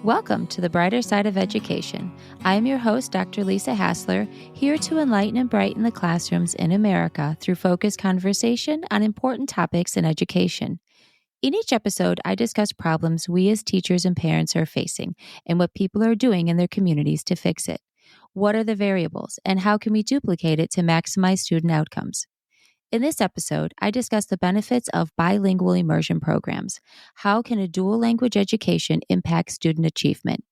Welcome to the Brighter Side of Education. I am your host, Dr. Lisa Hassler, here to enlighten and brighten the classrooms in America through focused conversation on important topics in education. In each episode, I discuss problems we as teachers and parents are facing and what people are doing in their communities to fix it. What are the variables, and how can we duplicate it to maximize student outcomes? In this episode, I discuss the benefits of bilingual immersion programs. How can a dual language education impact student achievement?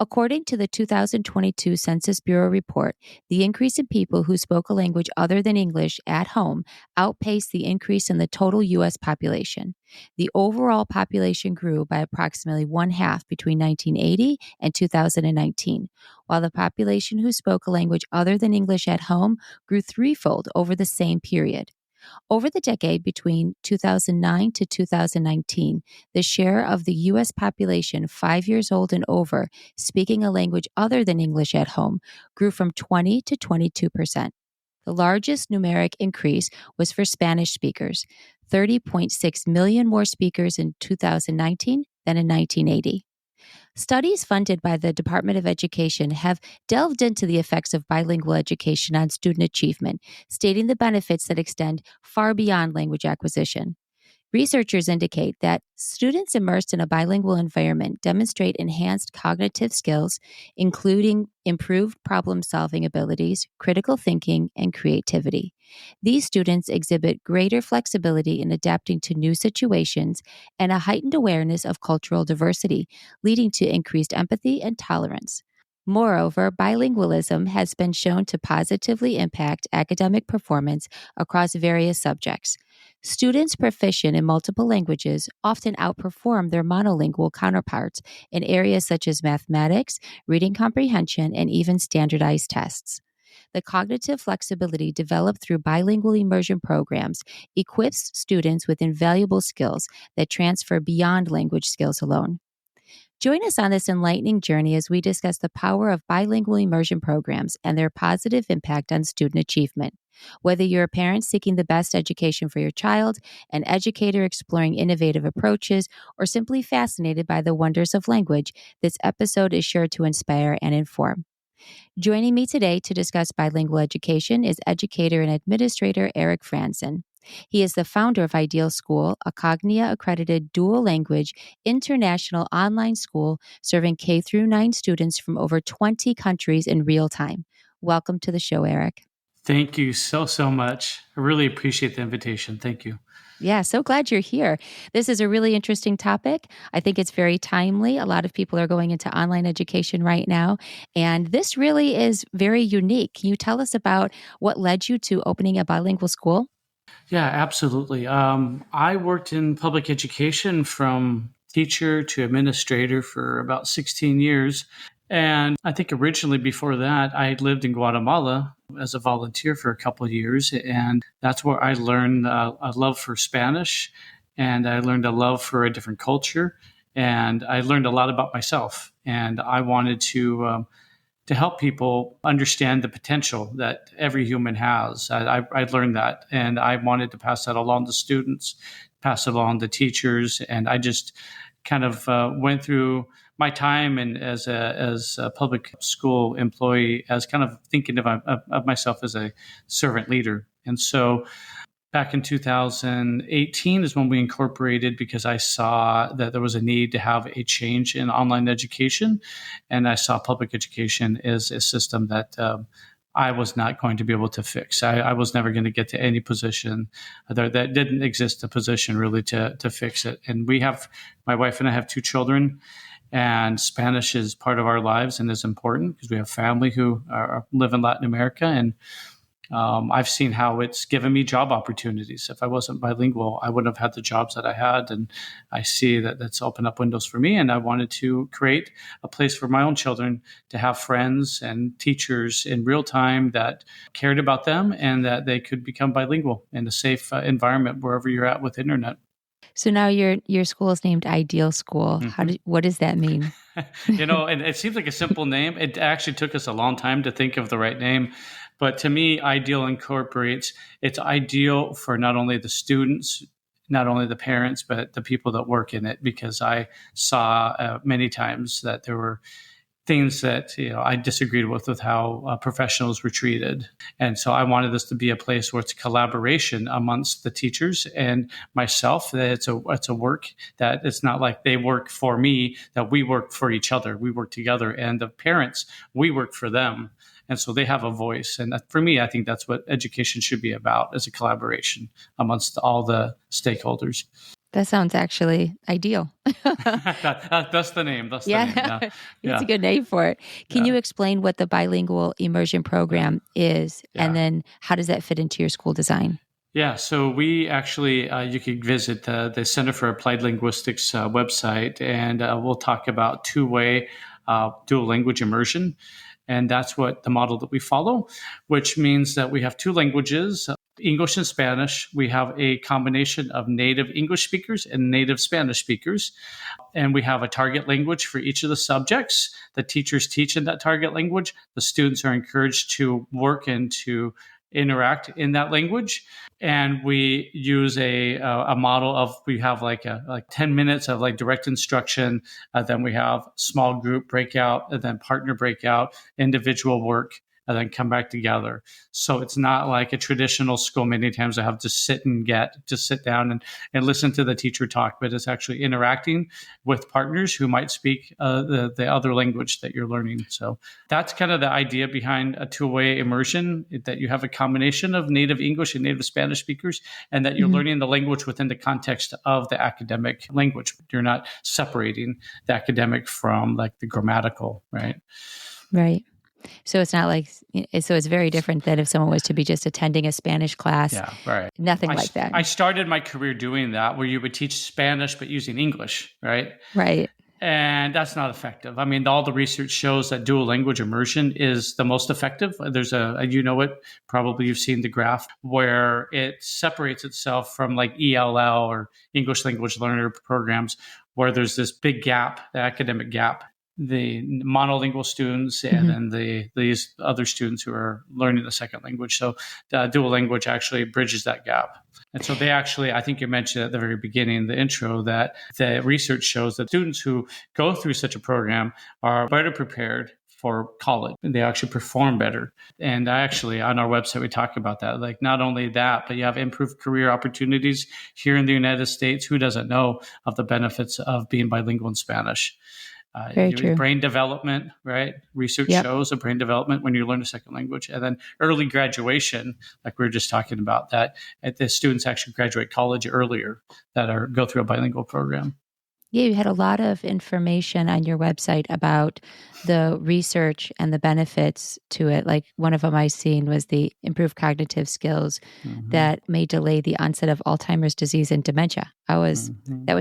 According to the 2022 Census Bureau report, the increase in people who spoke a language other than English at home outpaced the increase in the total U.S. population. The overall population grew by approximately one-half between 1980 and 2019, while the population who spoke a language other than English at home grew threefold over the same period. Over the decade between 2009 to 2019, the share of the U.S. population 5 years old and over speaking a language other than English at home grew from 20 to 22%. The largest numeric increase was for Spanish speakers, 30.6 million more speakers in 2019 than in 1980. Studies funded by the Department of Education have delved into the effects of bilingual education on student achievement, stating the benefits that extend far beyond language acquisition. Researchers indicate that students immersed in a bilingual environment demonstrate enhanced cognitive skills, including improved problem-solving abilities, critical thinking, and creativity. These students exhibit greater flexibility in adapting to new situations and a heightened awareness of cultural diversity, leading to increased empathy and tolerance. Moreover, bilingualism has been shown to positively impact academic performance across various subjects. Students proficient in multiple languages often outperform their monolingual counterparts in areas such as mathematics, reading comprehension, and even standardized tests. The cognitive flexibility developed through bilingual immersion programs equips students with invaluable skills that transfer beyond language skills alone. Join us on this enlightening journey as we discuss the power of bilingual immersion programs and their positive impact on student achievement. Whether you're a parent seeking the best education for your child, an educator exploring innovative approaches, or simply fascinated by the wonders of language, this episode is sure to inspire and inform. Joining me today to discuss bilingual education is educator and administrator Eric Franzen. He is the founder of Ideal School, a Cognia accredited dual language international online school serving K-9 students from over 20 countries in real time. Welcome to the show, Eric. Thank you so much. I really appreciate the invitation. Thank you. Yeah, so glad you're here. This is a really interesting topic. I think it's very timely. A lot of people are going into online education right now, and this really is very unique. Can you tell us about what led you to opening a bilingual school? Yeah, absolutely. I worked in public education from teacher to administrator for about 16 years. And I think originally before that, I lived in Guatemala as a volunteer for a couple of years. And that's where I learned a love for Spanish, and I learned a love for a different culture. And I learned a lot about myself. And I wanted to help people understand the potential that every human has. I learned that, and I wanted to pass that along to students, pass it along to teachers, and I just kind of went through my time and as a public school employee as kind of thinking of myself as a servant leader. And so back in 2018 is when we incorporated, because I saw that there was a need to have a change in online education. And I saw public education as a system that I was not going to be able to fix. I was never going to get to any position that didn't exist, a position really to fix it. And my wife and I have 2 children, and Spanish is part of our lives and is important because we have family who live in Latin America. And I've seen how it's given me job opportunities. If I wasn't bilingual, I wouldn't have had the jobs that I had. And I see that that's opened up windows for me. And I wanted to create a place for my own children to have friends and teachers in real time that cared about them and that they could become bilingual in a safe environment wherever you're at with internet. So now your school is named Ideal School. Mm-hmm. What does that mean? And it seems like a simple name. It actually took us a long time to think of the right name. But to me, Ideal incorporates, it's ideal for not only the students not only the parents, but the people that work in it, because I saw many times that there were things that I disagreed with how professionals were treated. And so I wanted this to be a place where it's collaboration amongst the teachers and myself, that it's a work that it's not like they work for me, that we work for each other. We work together. And the parents, we work for them. And so they have a voice. And for me, I think that's what education should be about, as a collaboration amongst all the stakeholders. That sounds actually ideal. That's the name. That's the name. Yeah. It's a good name for it. Can you explain what the bilingual immersion program is, and then how does that fit into your school design? Yeah, so we actually, you could visit the Center for Applied Linguistics website, and we'll talk about two-way dual language immersion. And that's what the model that we follow, which means that we have two languages, English and Spanish. We have a combination of native English speakers and native Spanish speakers. And we have a target language for each of the subjects. The teachers teach in that target language. The students are encouraged to work and to interact in that language. And we use a model of, we have like 10 minutes of like direct instruction. Then we have small group breakout, and then partner breakout, individual work, and then come back together. So it's not like a traditional school. Many times I have to sit down and listen to the teacher talk, but it's actually interacting with partners who might speak the other language that you're learning. So that's kind of the idea behind a two-way immersion, that you have a combination of native English and native Spanish speakers, and that you're learning the language within the context of the academic language. You're not separating the academic from like the grammatical, right? Right. So it's not like, so it's very different than if someone was to be just attending a Spanish class. Yeah, right. Nothing like that. I started my career doing that, where you would teach Spanish, but using English, right? Right. And that's not effective. I mean, all the research shows that dual language immersion is the most effective. There's probably you've seen the graph where it separates itself from like ELL or English language learner programs, where there's this big gap, the academic gap, the monolingual students, and then these other students who are learning the second language. So dual language actually bridges that gap. And so they actually, I think you mentioned at the very beginning, the intro, that the research shows that students who go through such a program are better prepared for college, and they actually perform better. And actually on our website, we talk about that. Like, not only that, but you have improved career opportunities here in the United States. Who doesn't know of the benefits of being bilingual in Spanish? Very true. Brain development, right? Research shows a brain development when you learn a second language. And then early graduation, like we were just talking about, that the students actually graduate college earlier that go through a bilingual program. Yeah, you had a lot of information on your website about the research and the benefits to it. Like, one of them I seen was the improved cognitive skills that may delay the onset of Alzheimer's disease and dementia. That was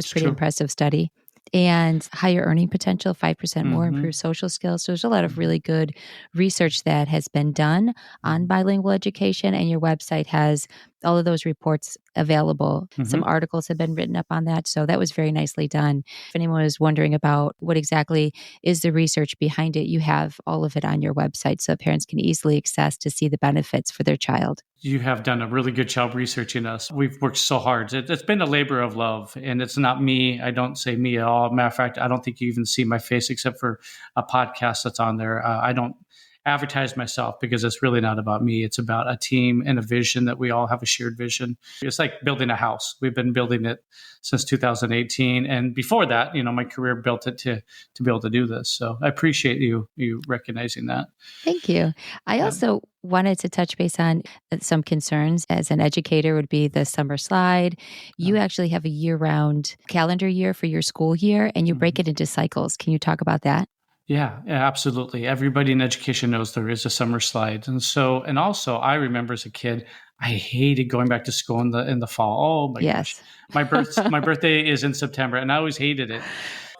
pretty impressive study. And higher earning potential, 5% more, improved social skills. So there's a lot of really good research that has been done on bilingual education, and your website has all of those reports available. Some articles have been written up on that. So that was very nicely done. If anyone was wondering about what exactly is the research behind it, you have all of it on your website, so parents can easily access to see the benefits for their child. You have done a really good job researching us. We've worked so hard. It's been a labor of love, and it's not me. I don't say me at all. Matter of fact, I don't think you even see my face except for a podcast that's on there. I don't advertise myself, because it's really not about me. It's about a team and a vision, that we all have a shared vision. It's like building a house. We've been building it since 2018. And before that, my career built it to be able to do this. So I appreciate you recognizing that. Thank you. I also wanted to touch base on some concerns as an educator would be the summer slide. You actually have a year-round calendar year for your school year, and you break it into cycles. Can you talk about that? Yeah, absolutely. Everybody in education knows there is a summer slide. And also I remember as a kid, I hated going back to school in the fall. Oh my gosh. My birthday is in September, and I always hated it.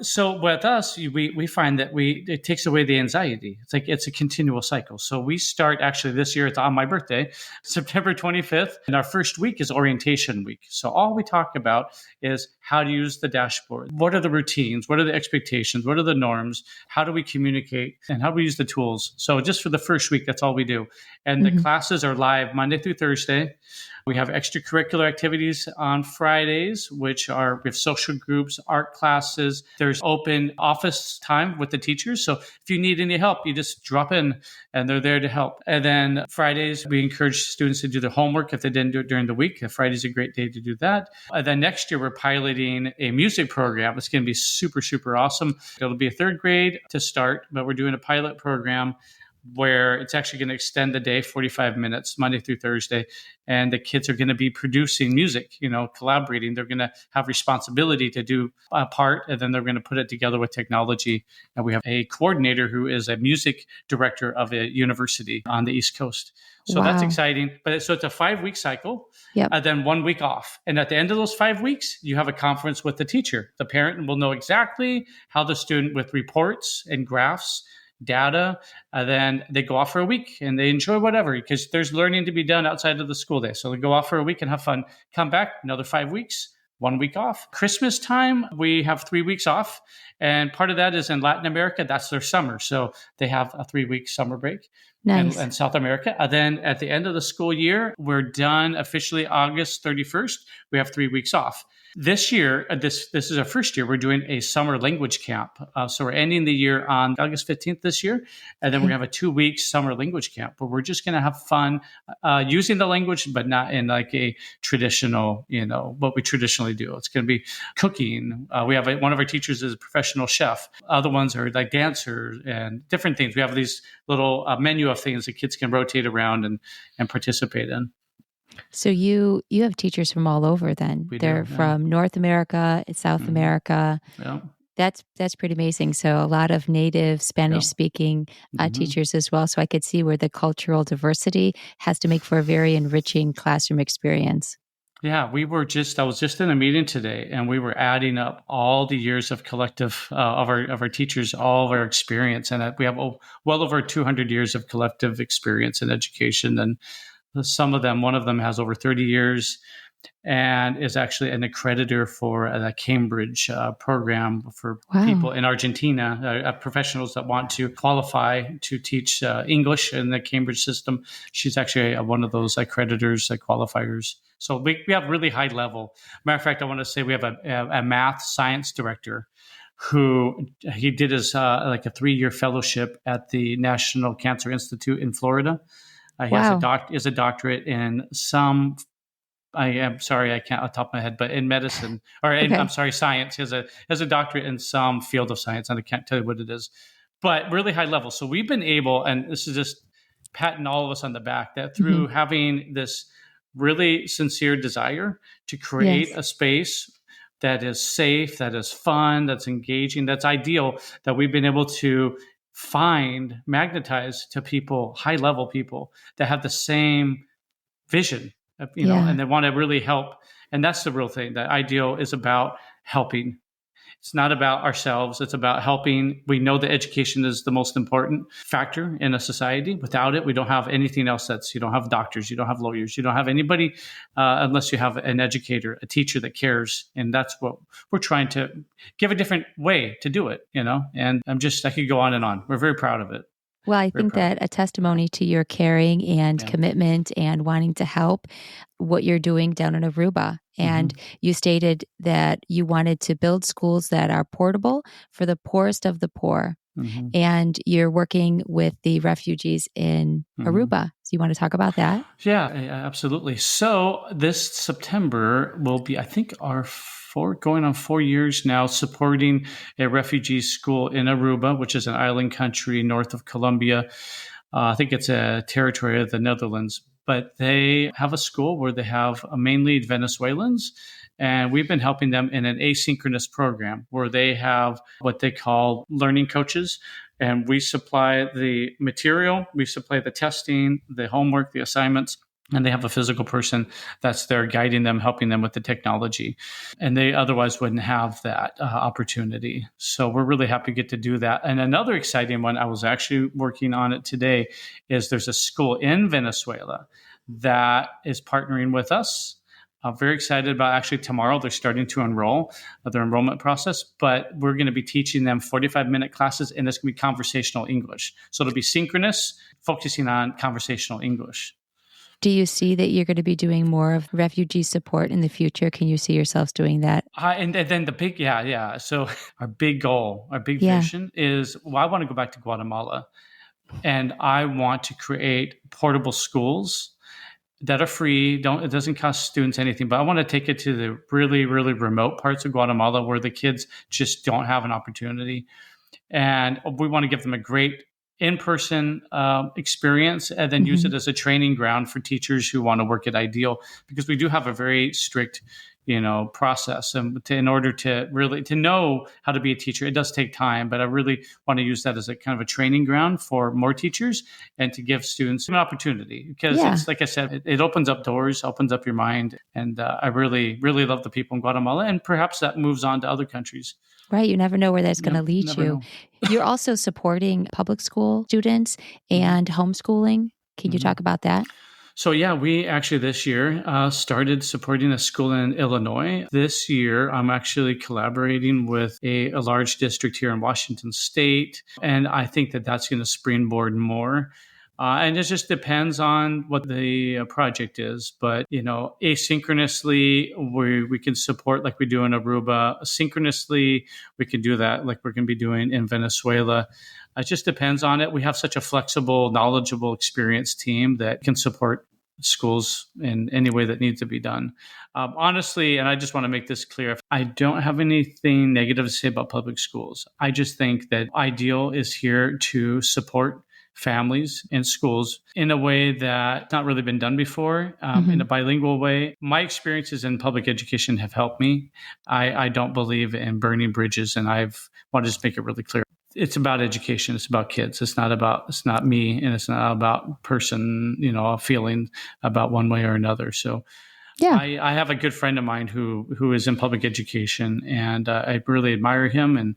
So with us, we find that it takes away the anxiety. It's a continual cycle. So we start, actually this year, it's on my birthday, September 25th. And our first week is orientation week. So all we talk about is how to use the dashboard. What are the routines? What are the expectations? What are the norms? How do we communicate? And how do we use the tools? So just for the first week, that's all we do. And the classes are live Monday through Thursday. We have extracurricular activities on Fridays, which are we have social groups, art classes. There's open office time with the teachers. So if you need any help, you just drop in and they're there to help. And then Fridays, we encourage students to do their homework if they didn't do it during the week. Friday's a great day to do that. And then next year, we're piloting a music program. It's going to be super, super awesome. It'll be a third grade to start, but we're doing a pilot program where it's actually going to extend the day 45 minutes, Monday through Thursday. And the kids are going to be producing music, collaborating. They're going to have responsibility to do a part, and then they're going to put it together with technology. And we have a coordinator who is a music director of a university on the East Coast. So that's exciting. But so it's a 5-week cycle, and then 1 week off. And at the end of those 5 weeks, you have a conference with the teacher. The parent will know exactly how the student, with reports and graphs, data, and then they go off for a week and they enjoy whatever, because there's learning to be done outside of the school day. So they go off for a week and have fun, come back, another 5 weeks, 1 week off. Christmas time, we have 3 weeks off. And part of that is in Latin America, that's their summer. So they have a 3-week summer break. Nice. And South America. And then at the end of the school year, we're done officially August 31st. We have 3 weeks off. This year, this is our first year, we're doing a summer language camp. So we're ending the year on August 15th this year. And then we're going to have a 2-week summer language camp where we're just going to have fun using the language, but not in like a traditional, what we traditionally do. It's going to be cooking. We have one of our teachers is a professional chef. Other ones are like dancers and different things. We have these little menu of things that kids can rotate around and participate in. So you have teachers from all over then. They're from North America, South America. Yeah. That's pretty amazing. So a lot of native Spanish speaking teachers as well. So I could see where the cultural diversity has to make for a very enriching classroom experience. Yeah, I was just in a meeting today, and we were adding up all the years of collective of our teachers, all of our experience, and we have well over 200 years of collective experience in education. And one of them has over 30 years and is actually an accreditor for the Cambridge program for people in Argentina, professionals that want to qualify to teach English in the Cambridge system. She's actually one of those accreditors, qualifiers. So we have really high level. Matter of fact, I want to say we have a math science director who he did his like a 3-year fellowship at the National Cancer Institute in Florida. He has a doctorate in I am sorry, I can't off the top of my head, but in medicine, science. He has a doctorate in some field of science, and I can't tell you what it is, but really high level. So we've been able, and this is just patting all of us on the back, that through having this really sincere desire to create a space that is safe, that is fun, that's engaging, that's ideal, that we've been able to magnetize to people, high level people that have the same vision, and they want to really help. And that's the real thing. That ideal is about helping. It's not about ourselves. It's about helping. We know that education is the most important factor in a society. Without it, we don't have anything else. You don't have doctors, you don't have lawyers, you don't have anybody unless you have an educator, a teacher that cares. And that's what we're trying to give a different way to do it, and I could go on and on. We're very proud of it. Well, I think that a testimony to your caring and commitment and wanting to help what you're doing down in Aruba. And you stated that you wanted to build schools that are portable for the poorest of the poor. And you're working with the refugees in Aruba. So you want to talk about that? Yeah, absolutely. So this September will be, I think, going on 4 years now, supporting a refugee school in Aruba, which is an island country north of Colombia. I think it's a territory of the Netherlands, but they have a school where they have mainly Venezuelans. And we've been helping them in an asynchronous program where they have what they call learning coaches. And we supply the material, we supply the testing, the homework, the assignments, and they have a physical person that's there guiding them, helping them with the technology. And they otherwise wouldn't have that opportunity. So we're really happy to get to do that. And another exciting one, I was actually working on it today, is there's a school in Venezuela that is partnering with us I'm very excited about actually tomorrow. They're starting to enroll their enrollment process, but we're going to be teaching them 45-minute classes, and it's going to be conversational English. So it'll be synchronous, focusing on conversational English. Do you see that you're going to be doing more of refugee support in the future? Can you see yourselves doing that? And then the big, yeah. So our big goal, our big vision is, I want to go back to Guatemala, and I want to create portable schools that are free. It doesn't cost students anything, but I want to take it to the really, really remote parts of Guatemala where the kids just don't have an opportunity. And we want to give them a great in-person experience, and then use it as a training ground for teachers who want to work at Ideal, because we do have a very strict process, and in order to really to know how to be a teacher, it does take time, but I really want to use that as a kind of a training ground for more teachers, and to give students an opportunity, because it's like I said, it opens up doors, opens up your mind, and I really, really love the people in Guatemala, and perhaps that moves on to other countries. Right. You never know where that's going to lead you. You're also supporting public school students and homeschooling. Can you talk about that? So, yeah, we actually this year started supporting a school in Illinois. This year, I'm actually collaborating with a large district here in Washington State, and I think that that's going to springboard more. And it just depends on what the project is. But, asynchronously, we can support like we do in Aruba. Synchronously, we can do that like we're going to be doing in Venezuela. It just depends on it. We have such a flexible, knowledgeable, experienced team that can support schools in any way that needs to be done. Honestly, and I just want to make this clear, I don't have anything negative to say about public schools. I just think that Ideal is here to support families and schools in a way that's not really been done before, in a bilingual way. My experiences in public education have helped me. I don't believe in burning bridges, and I've want to just make it really clear. It's about education. It's about kids. It's not me, and it's not about person, a feeling about one way or another. So I have a good friend of mine who is in public education, and I really admire him. And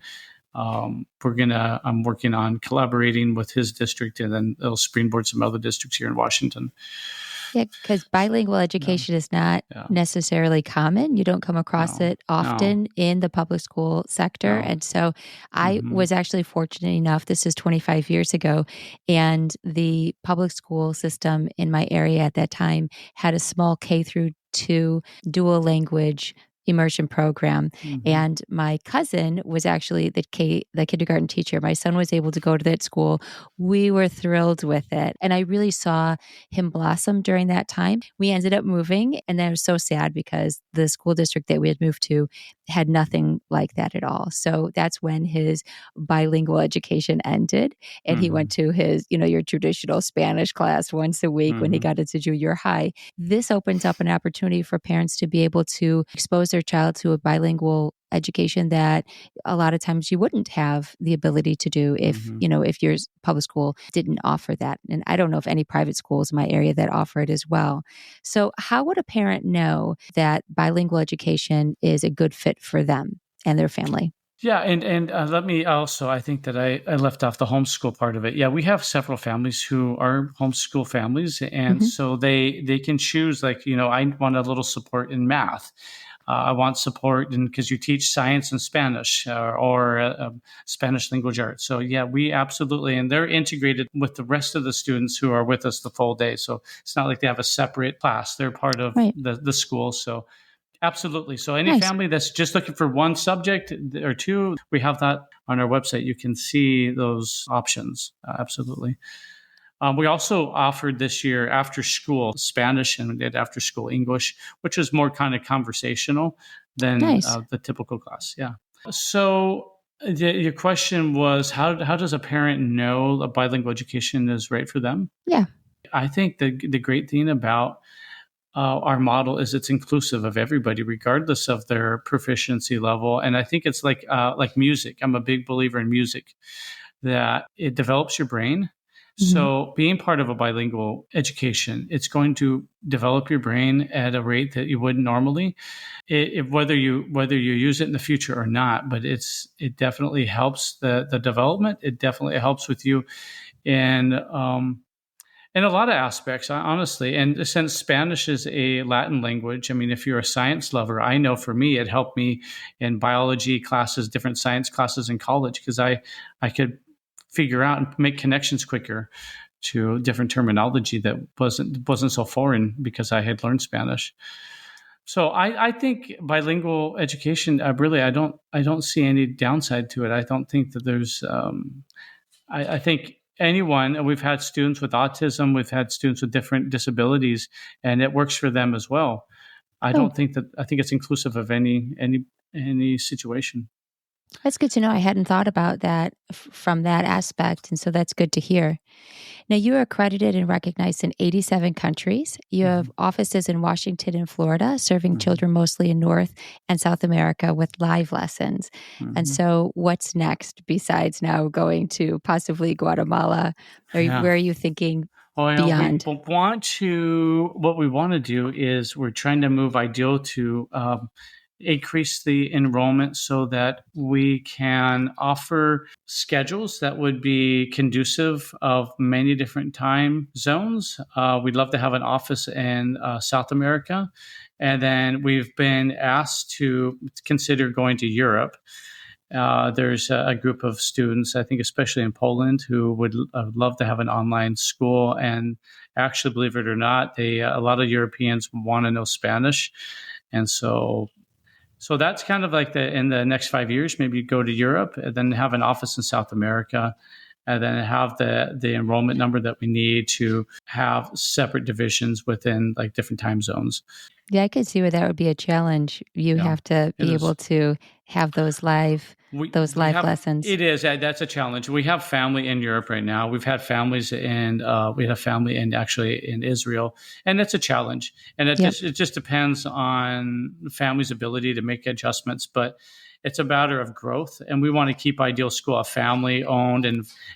I'm working on collaborating with his district, and then it'll springboard some other districts here in Washington. Yeah, because bilingual education is not necessarily common. You don't come across it often in the public school sector. And so I was actually fortunate enough, this is 25 years ago, and the public school system in my area at that time had a small K through 2 dual language immersion program. And my cousin was actually the kindergarten teacher. My son was able to go to that school. We were thrilled with it. And I really saw him blossom during that time. We ended up moving, and then I was so sad because the school district that we had moved to had nothing like that at all. So that's when his bilingual education ended, and he went to his, your traditional Spanish class once a week when he got into junior high. This opens up an opportunity for parents to be able to expose their child to a bilingual education that a lot of times you wouldn't have the ability to do if, if your public school didn't offer that. And I don't know if any private schools in my area that offer it as well. So how would a parent know that bilingual education is a good fit for them and their family? Yeah, and let me also, I think that I left off the homeschool part of it. Yeah, we have several families who are homeschool families, and so they can choose, like, I want a little support in math. I want support because you teach science and Spanish or Spanish language arts. So yeah, we absolutely, and they're integrated with the rest of the students who are with us the full day. So it's not like they have a separate class. They're part of the school. So absolutely. So any family that's just looking for one subject or two, we have that on our website. You can see those options. Absolutely. We also offered this year after school Spanish, and we did after school English, which is more kind of conversational than the typical class. Yeah. So your question was, how does a parent know a bilingual education is right for them? Yeah. I think the great thing about our model is it's inclusive of everybody, regardless of their proficiency level. And I think it's like music. I'm a big believer in music, that it develops your brain. So being part of a bilingual education, it's going to develop your brain at a rate that you wouldn't normally, whether you use it in the future or not. But it definitely helps the development. It definitely helps with you in In a lot of aspects, honestly. And since Spanish is a Latin language, I mean, if you're a science lover, I know for me, it helped me in biology classes, different science classes in college, because I could figure out and make connections quicker to different terminology that wasn't so foreign because I had learned Spanish. So I think bilingual education, really, I don't see any downside to it. I don't think that there's I think anyone, and we've had students with autism, we've had students with different disabilities, and it works for them as well. Oh, I think it's inclusive of any situation. that's good to know. I hadn't thought about that from that aspect. And so that's good to hear. Now, you are accredited and recognized in 87 countries. You have Hmm. offices in Washington and Florida, serving Hmm. children mostly in North and South America with live lessons. And Hmm. so, what's next besides now going to possibly Guatemala? Yeah. Where are you thinking Well, beyond? what we want to do is we're trying to move Ideal to increase the enrollment so that we can offer schedules that would be conducive of many different time zones. We'd love to have an office in South America. And then we've been asked to consider going to Europe. There's a group of students, I think, especially in Poland, who would love to have an online school. And actually, believe it or not, a lot of Europeans want to know Spanish, and so that's kind of like in the next 5 years, maybe go to Europe and then have an office in South America, and then have the enrollment number that we need to have separate divisions within like different time zones. Yeah, I could see where that would be a challenge. You Yeah, have to it be able is. to have those We live have lessons. it is that's a challenge. We have family in Europe right now. We've had families in we have family in actually in Israel, and it's a challenge. And Yep. it just depends on the family's ability to make adjustments. But it's a matter of growth, and we want to keep Ideal School a family owned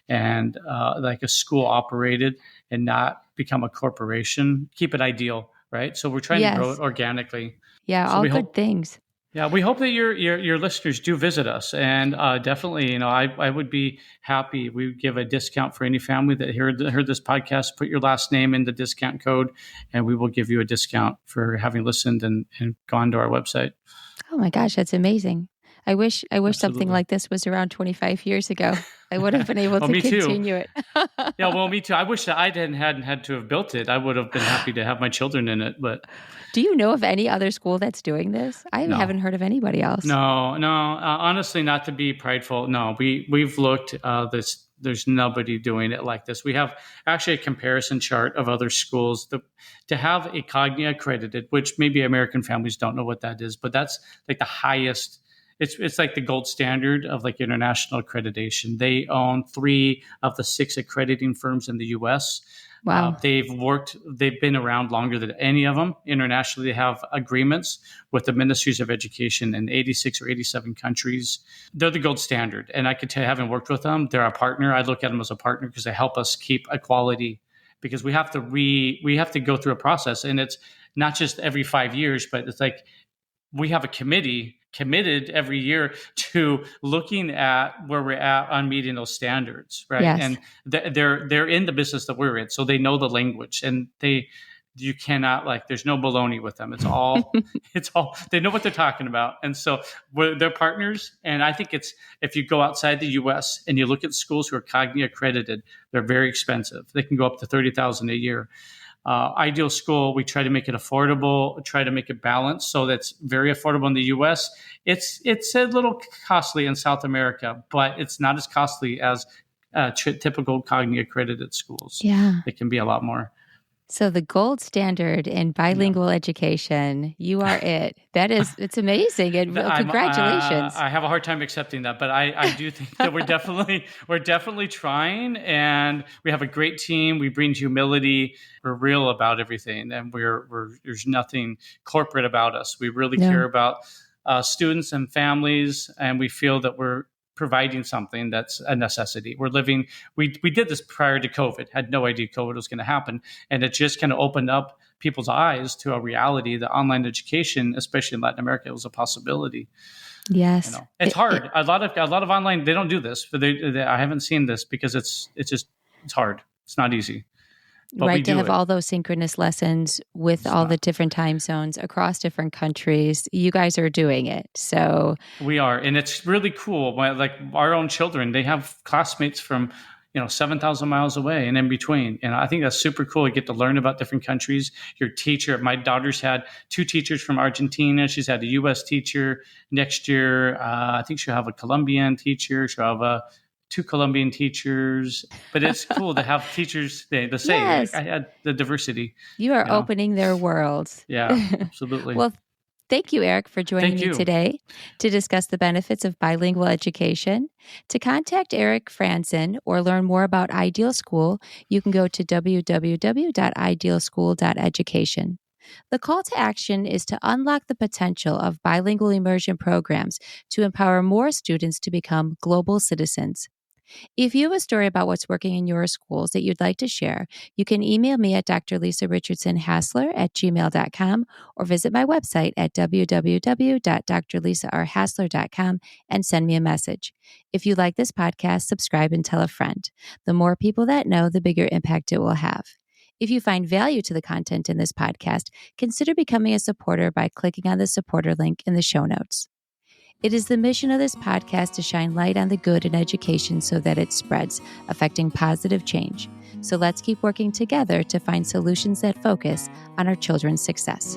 and like a school operated, and not become a corporation. Keep it ideal, right? So we're trying to grow it Yes. organically. Yeah, So all we good hope things. yeah, we hope that your listeners do visit us, and definitely, I would be happy. We would give a discount for any family that heard this podcast. Put your last name in the discount code, and we will give you a discount for having listened and gone to our website. Oh my gosh, that's amazing. I wish something Absolutely. like this was around 25 years ago. I would have been able Well, to me too. continue it. Yeah, well, me too. I wish that I hadn't had to have built it. I would have been happy to have my children in it, but Do you know of any other school that's doing this? I no. haven't heard of anybody else. No. Honestly, not to be prideful. No, we've looked. There's nobody doing it like this. We have actually a comparison chart of other schools. To have a Cognia accredited, which maybe American families don't know what that is, but that's like the highest. It's like the gold standard of like international accreditation. They own three of the six accrediting firms in the U.S. Wow. They've been around longer than any of them. Internationally, they have agreements with the ministries of education in 86 or 87 countries. They're the gold standard. And I could tell you, having worked with them, they're a partner. I look at them as a partner because they help us keep equality, because we have to go through a process. And it's not just every 5 years, but it's like we have a committee committed every year to looking at where we're at on meeting those standards, right? Yes. And they're in the business that we're in, so they know the language, and you cannot, like, there's no baloney with them. It's all it's all they know what they're talking about, and so they're partners. And I think it's, if you go outside the U.S. and you look at schools who are Cognia accredited, they're very expensive. They can go up to $30,000 a year. Ideal School, we try to make it affordable, try to make it balanced so that's very affordable in the U.S. It's a little costly in South America, but it's not as costly as typical Cognia accredited schools. Yeah. It can be a lot more. So the gold standard in Yeah. bilingual education, you are it. It's amazing. And congratulations. I have a hard time accepting that, but I do think that we're definitely trying, and we have a great team. We bring humility. We're real about everything, and there's nothing corporate about us. We really care No. about students and families, and we feel that we're providing something that's a necessity. We did this prior to COVID, had no idea COVID was going to happen. And it just kind of opened up people's eyes to a reality that online education, especially in Latin America, was a possibility. Yes. It's hard. A lot of online, they don't do this, but I haven't seen this because it's hard. It's not easy. but we Right, to do have it. all those synchronous lessons with It's all the not. different time zones across different countries. You guys are doing it. So, We are, and it's really cool. Like our own children, they have classmates from 7,000 miles away and in between, and I think that's super cool. You get to learn about different countries. Your teacher, my daughter's had two teachers from Argentina. She's had a U.S. teacher. Next year, I think she'll have a Colombian teacher. She'll have two Colombian teachers. But it's cool to have teachers. The say I yes, had the diversity. you are You know, opening their worlds. yeah, absolutely. Well, thank you, Eric, for joining Thank me you. today to discuss the benefits of bilingual education. To contact Eric Franzen or learn more about Ideal School, you can go to www.idealschool.education. The call to action is to unlock the potential of bilingual immersion programs to empower more students to become global citizens. If you have a story about what's working in your schools that you'd like to share, you can email me at drlisarichardson@gmail.com or visit my website at www.drlisarhassler.com and send me a message. If you like this podcast, subscribe and tell a friend. The more people that know, the bigger impact it will have. If you find value to the content in this podcast, consider becoming a supporter by clicking on the supporter link in the show notes. It is the mission of this podcast to shine light on the good in education so that it spreads, affecting positive change. So let's keep working together to find solutions that focus on our children's success.